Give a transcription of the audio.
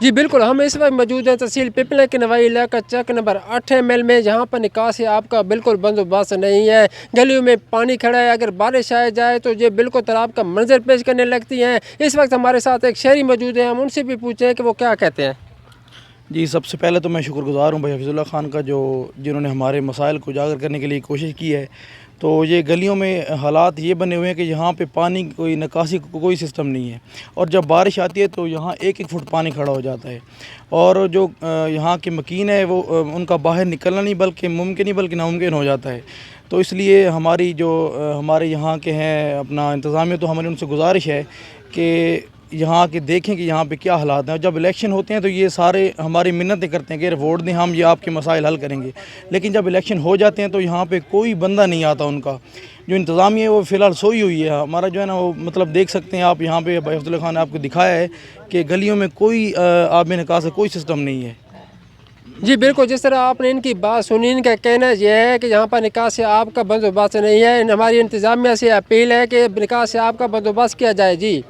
जी बिल्कुल, हम इस वक्त मौजूद हैं तहसील पपलां के नवाही इलाका चक नंबर 8 ML में, जहाँ पर निकास है आपका बिल्कुल बंदोबस्त नहीं है। गलियों में पानी खड़ा है, अगर बारिश आ जाए तो ये बिल्कुल तालाब का मंजर पेश करने लगती हैं। इस वक्त हमारे साथ एक शहरी मौजूद है, हम उनसे भी पूछें कि वो क्या कहते हैं। जी, सबसे पहले तो मैं शुक्रगुज़ार हूँ भाई हफीज़ुल्लाह ख़ान का, जिन्होंने हमारे मसाइल को उजागर करने के लिए कोशिश की है। तो ये गलियों में हालात ये बने हुए हैं कि यहाँ पे पानी कोई निकासी को कोई सिस्टम नहीं है, और जब बारिश आती है तो यहाँ 1-1 फुट पानी खड़ा हो जाता है, और जो यहाँ के मकीन है वो उनका बाहर निकलना नहीं बल्कि मुमकिन ही बल्कि नामुमकिन हो जाता है। तो इसलिए हमारी हमारे यहाँ के हैं अपना इंतज़ामिया, तो हमारी उनसे गुजारिश है कि यहाँ के देखें कि यहाँ पे क्या हालात हैं। जब इलेक्शन होते हैं तो ये सारे हमारी मिन्नतें करते हैं कि वोट दें, हम ये आपके मसाइल हल करेंगे, लेकिन जब इलेक्शन हो जाते हैं तो यहाँ पे कोई बंदा नहीं आता उनका। जो इंतज़ामिया है वो फ़िलहाल सोई हुई है। हमारा जो है ना वो मतलब देख सकते हैं आप, यहाँ पे भाई हफीज़ुल्लाह ख़ान ने आपको दिखाया है कि गलियों में कोई आब निकास का कोई सिस्टम नहीं है। जी बिल्कुल, जिस तरह आपने इनकी बात सुनी, इनका कहना यह है कि यहाँ पर निकास से आपका बंदोबस्त नहीं है। हमारी इंतज़ामिया से अपील है कि निकास से आपका बंदोबस्त किया जाए। जी।